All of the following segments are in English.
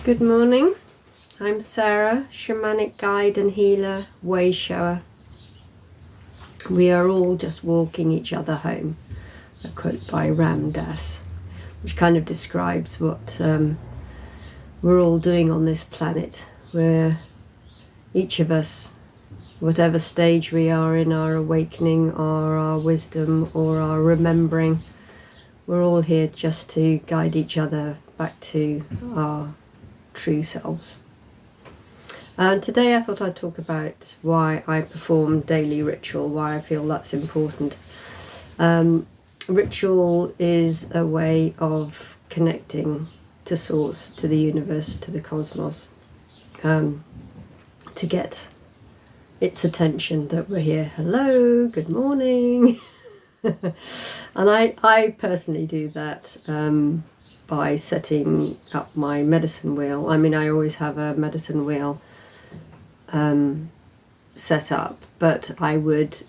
Good morning. I'm Sarah, shamanic guide and healer, way shower. We are all just walking each other home. A quote by Ram Dass, which kind of describes what we're all doing on this planet, where each of us, whatever stage we are in our awakening or our wisdom or our remembering, we're all here just to guide each other back to our true selves. And today I thought I'd talk about why I perform daily ritual, why I feel that's important. Ritual is a way of connecting to source, to the universe, to the cosmos, to get its attention that we're here. Hello, good morning. And I personally do that by setting up my medicine wheel. I mean, I always have a medicine wheel set up, but I would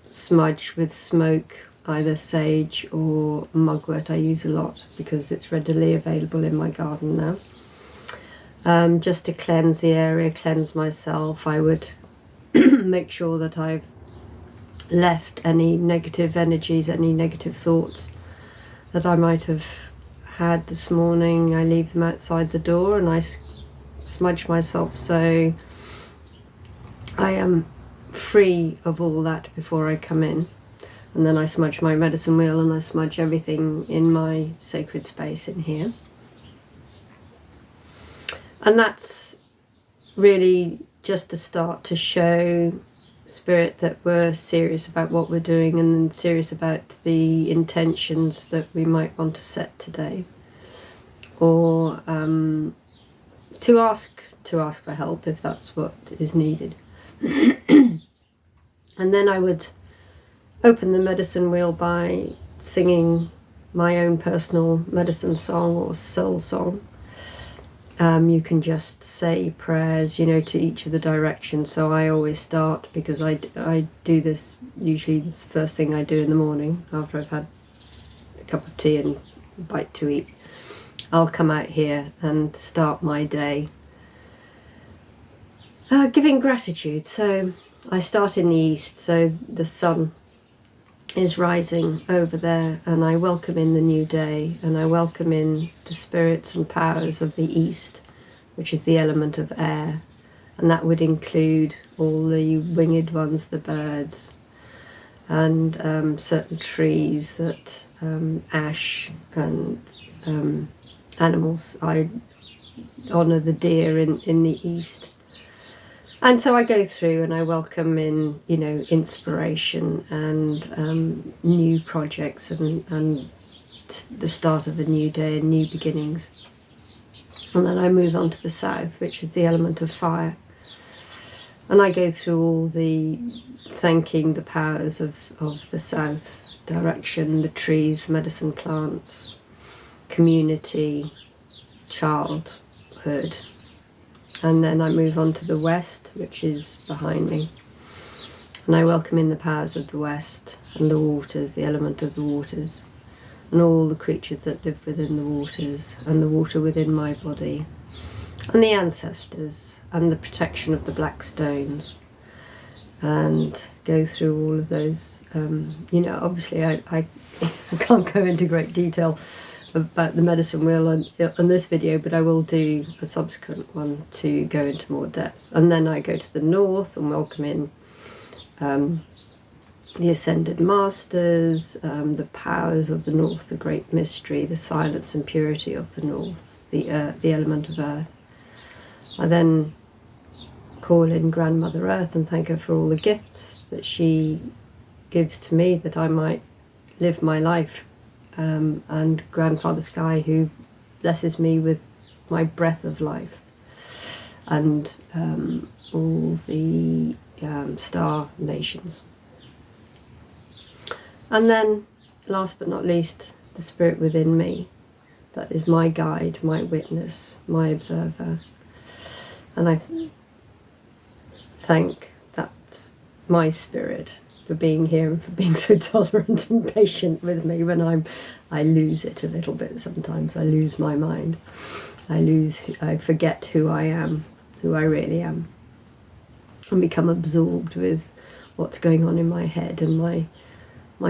smudge with smoke, either sage or mugwort. I use a lot because it's readily available in my garden now. Just to cleanse the area, cleanse myself. I would make sure that I've left any negative energies, any negative thoughts that I might have had this morning. I leave them outside the door and I smudge myself so I am free of all that before I come in. And then I smudge my medicine wheel and I smudge everything in my sacred space in here. And that's really just a start to show Spirit that we're serious about what we're doing and serious about the intentions that we might want to set today, or to ask for help if that's what is needed. And then I would open the medicine wheel by singing my own personal medicine song or soul song. You can just say prayers, to each of the directions. So I always start, because I do this, usually it's the first thing I do in the morning after I've had a cup of tea and a bite to eat. I'll come out here and start my day giving gratitude. So I start in the east, so the sun is rising over there, and I welcome in the new day, and I welcome in the spirits and powers of the east, which is the element of air, and that would include all the winged ones, the birds, and certain trees that ash and animals. I honour the deer in the east. And so I go through and I welcome in, inspiration and new projects and the start of a new day and new beginnings. And then I move on to the south, which is the element of fire. And I go through all the thanking the powers of the south direction, the trees, medicine plants, community, childhood. And then I move on to the west, which is behind me. And I welcome in the powers of the west and the waters, the element of the waters, and all the creatures that live within the waters and the water within my body, and the ancestors and the protection of the black stones. And go through all of those. Obviously I can't go into great detail about the medicine wheel on this video, but I will do a subsequent one to go into more depth. And then I go to the north and welcome in the ascended masters, the powers of the north, the great mystery, the silence and purity of the north, the element of earth. I then call in Grandmother Earth and thank her for all the gifts that she gives to me that I might live my life. And Grandfather Sky, who blesses me with my breath of life, and all the star nations. And then, last but not least, the spirit within me, that is my guide, my witness, my observer. And I thank that my spirit for being here and for being so tolerant and patient with me when I lose it a little bit sometimes. I lose my mind. I forget who I am, who I really am, and become absorbed with what's going on in my head, and my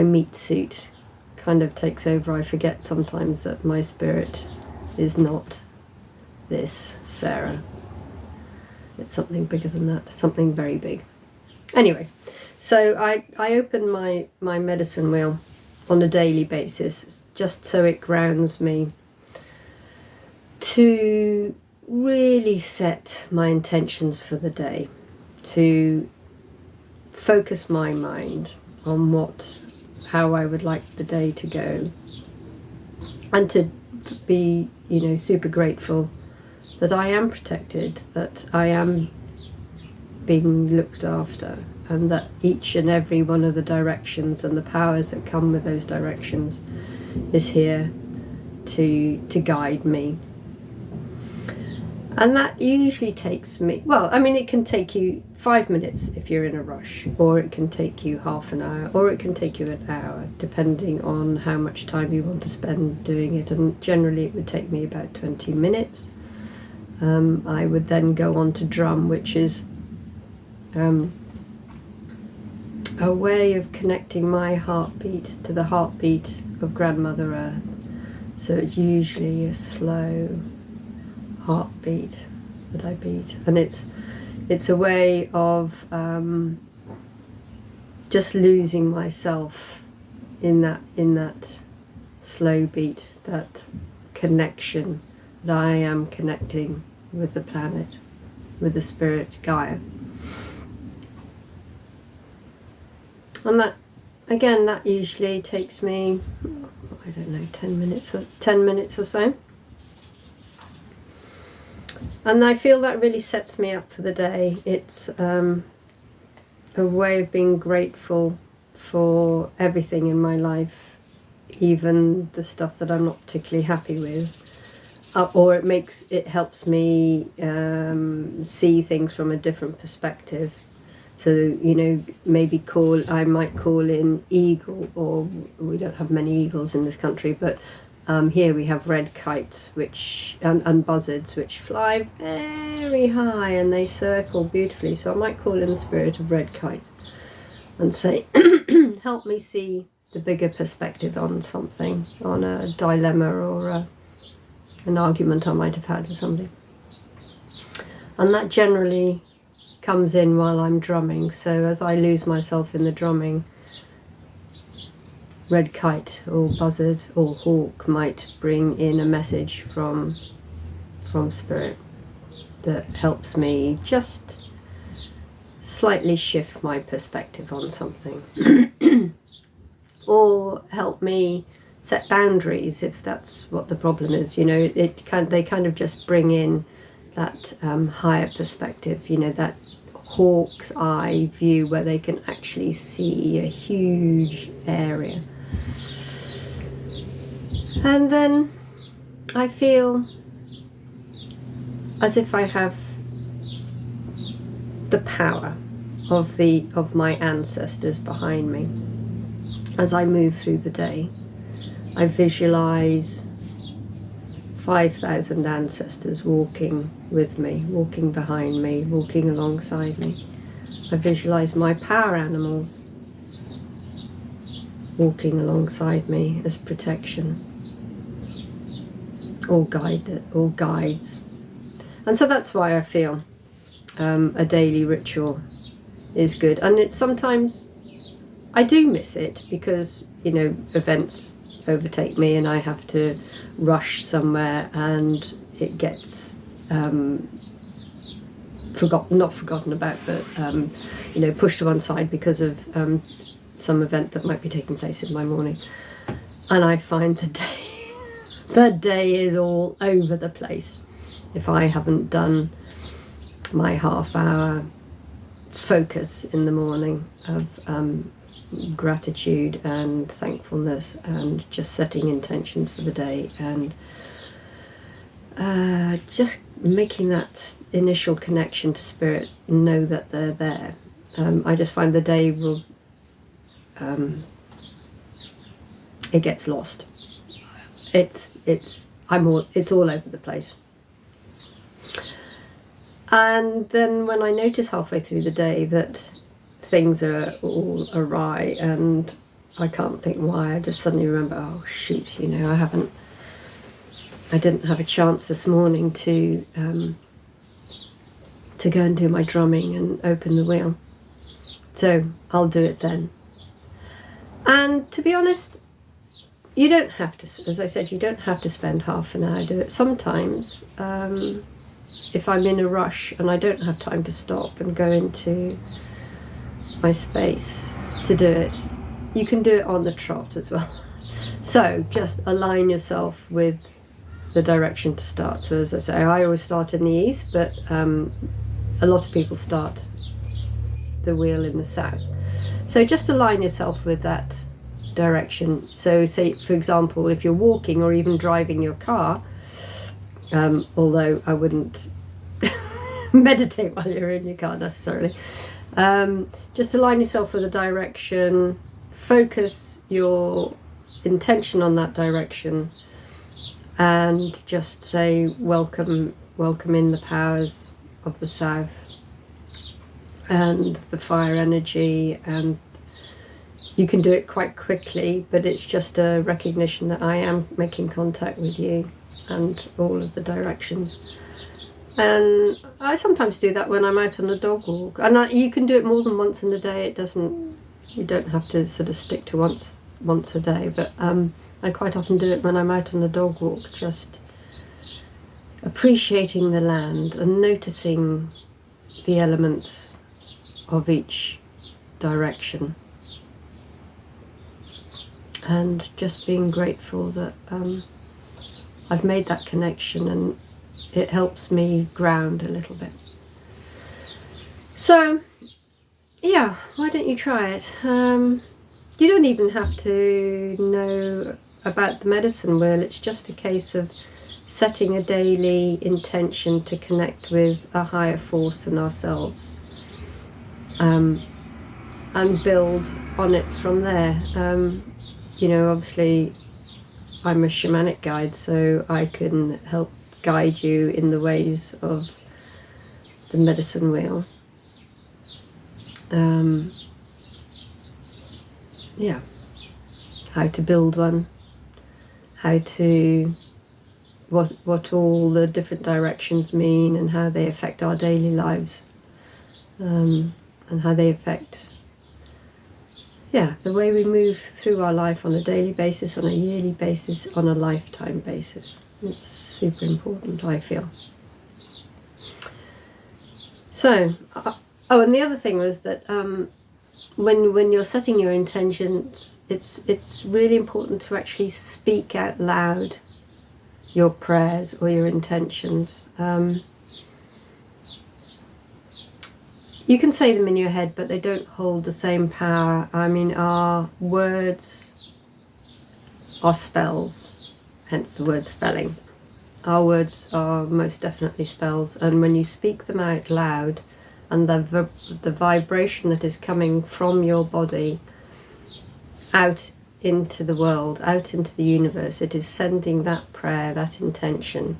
meat suit kind of takes over. I forget sometimes that my spirit is not this Sarah. It's something bigger than that, something very big. Anyway, so I open my medicine wheel on a daily basis, just so it grounds me to really set my intentions for the day, to focus my mind on how I would like the day to go, and to be, super grateful that I am protected, that I am being looked after, and that each and every one of the directions and the powers that come with those directions is here to guide me. And that usually takes me, it can take you 5 minutes if you're in a rush, or it can take you half an hour, or it can take you an hour, depending on how much time you want to spend doing it. And generally it would take me about 20 minutes. I would then go on to drum, which is a way of connecting my heartbeat to the heartbeat of Grandmother Earth. So it's usually a slow heartbeat that I beat, and it's a way of just losing myself in that slow beat, that connection that I am connecting with the planet, with the spirit Gaia. And that usually takes me, 10 minutes or so. And I feel that really sets me up for the day. It's a way of being grateful for everything in my life, even the stuff that I'm not particularly happy with. Or it helps me see things from a different perspective. So, maybe I might call in eagle, or we don't have many eagles in this country, but here we have red kites and buzzards, which fly very high and they circle beautifully. So I might call in the spirit of red kite and say, help me see the bigger perspective on something, on a dilemma or an argument I might have had with somebody. And that generally comes in while I'm drumming. So as I lose myself in the drumming, red kite or buzzard or hawk might bring in a message from spirit that helps me just slightly shift my perspective on something or help me set boundaries if that's what the problem is. They kind of just bring in that higher perspective, that hawk's eye view where they can actually see a huge area. And then I feel as if I have the power of my ancestors behind me. As I move through the day, I visualize 5,000 ancestors walking with me, walking behind me, walking alongside me. I visualize my power animals walking alongside me as protection, or guides. And so that's why I feel a daily ritual is good. And sometimes I do miss it because, events overtake me and I have to rush somewhere and it gets not forgotten about, but pushed to one side because of some event that might be taking place in my morning. And I find the day is all over the place if I haven't done my half-hour focus in the morning of gratitude and thankfulness and just setting intentions for the day and just making that initial connection to spirit, know that they're there. I just find the day will it gets lost. It's all over the place. And then when I notice halfway through the day that things are all awry and I can't think why, I just suddenly remember, oh shoot, I didn't have a chance this morning to go and do my drumming and open the wheel. So I'll do it then. And to be honest, you don't have to, as I said, you don't have to spend half an hour do it. Sometimes, if I'm in a rush and I don't have time to stop and go into my space to do it, you can do it on the trot as well. So just align yourself with the direction to start. So as I say, I always start in the east, but a lot of people start the wheel in the south. So just align yourself with that direction. So say, for example, if you're walking or even driving your car, although I wouldn't meditate while you're in your car necessarily, just align yourself with a direction, focus your intention on that direction, and just say welcome in the powers of the south and the fire energy. And you can do it quite quickly, but it's just a recognition that I am making contact with you and all of the directions. And I sometimes do that when I'm out on a dog walk, and you can do it more than once in a day. You don't have to sort of stick to once a day, but I quite often do it when I'm out on a dog walk, just appreciating the land and noticing the elements of each direction, and just being grateful that I've made that connection, and it helps me ground a little bit. So yeah, why don't you try it? You don't even have to know about the medicine wheel. It's just a case of setting a daily intention to connect with a higher force than ourselves, and build on it from there. Obviously I'm a shamanic guide, so I can help guide you in the ways of the medicine wheel. How to build one, what all the different directions mean, and how they affect our daily lives, and how they affect the way we move through our life on a daily basis, on a yearly basis, on a lifetime basis. It's super important, I feel. So, and the other thing was that when you're setting your intentions, it's really important to actually speak out loud your prayers or your intentions. You can say them in your head, but they don't hold the same power. I mean, our words are spells, hence the word spelling. Our words are most definitely spells, and when you speak them out loud, and the vibration that is coming from your body out into the world, out into the universe, it is sending that prayer, that intention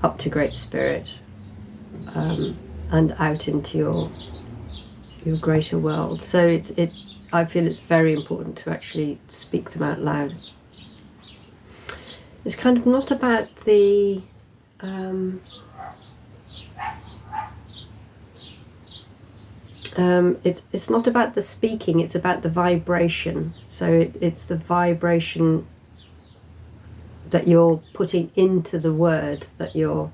up to Great Spirit, and out into your greater world. So I feel it's very important to actually speak them out loud. It's kind of not about the it's not about the speaking, it's about the vibration. So it's the vibration that you're putting into the word that you're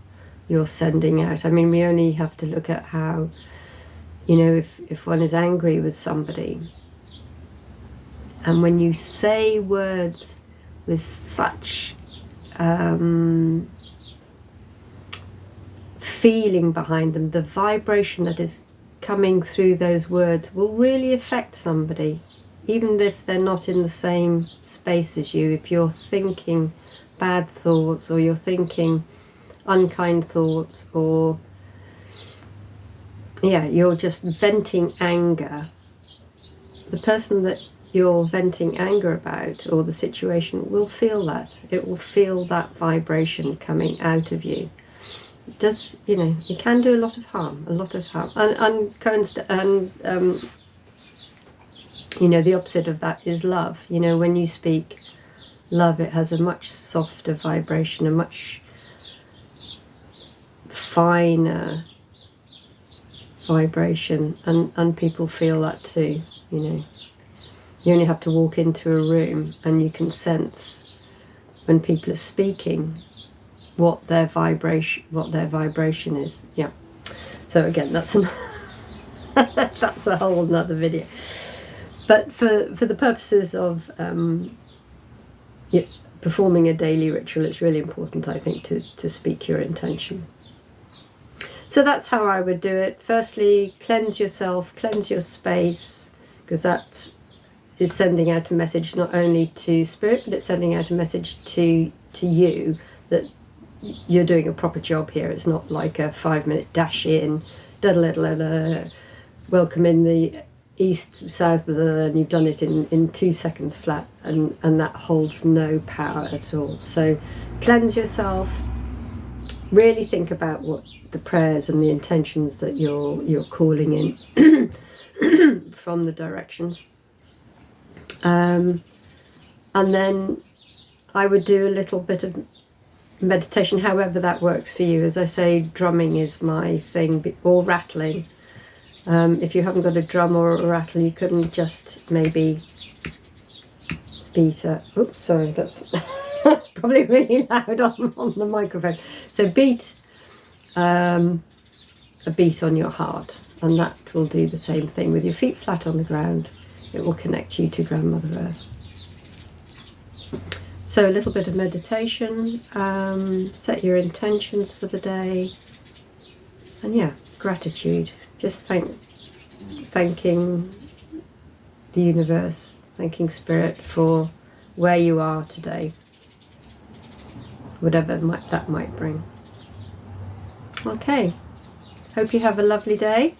sending out. I mean, we only have to look at how, if one is angry with somebody, and when you say words with such feeling behind them, the vibration that is coming through those words will really affect somebody, even if they're not in the same space as you. If you're thinking bad thoughts, or you're thinking unkind thoughts, or you're just venting anger, the person that you're venting anger about, or the situation, will feel that. It will feel that vibration coming out of you. it does, it can do a lot of harm, and the opposite of that is love. When you speak love, it has a much softer vibration, a much finer vibration, and people feel that too. You only have to walk into a room and you can sense when people are speaking what their vibration is. Yeah. So again, that's that's a whole nother video. But for the purposes of performing a daily ritual, it's really important, I think, to speak your intention. So that's how I would do it. Firstly, cleanse yourself, cleanse your space, because that is sending out a message not only to spirit, but it's sending out a message to you that you're doing a proper job here. It's not like a 5-minute dash in, welcome in the east, south, and you've done it in 2 seconds flat, and that holds no power at all. So cleanse yourself, really think about what the prayers and the intentions that you're calling in from the directions. And then I would do a little bit of meditation, however that works for you. As I say, drumming is my thing, or rattling. If you haven't got a drum or a rattle, you couldn't just maybe beat a... Oops, sorry, that's probably really loud on the microphone. So beat a beat on your heart, and that will do the same thing. With your feet flat on the ground, it will connect you to Grandmother Earth. So a little bit of meditation, set your intentions for the day, and gratitude. Just thanking the universe, thanking Spirit for where you are today, whatever that might bring. Okay, hope you have a lovely day.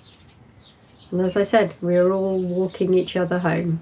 And as I said, we are all walking each other home.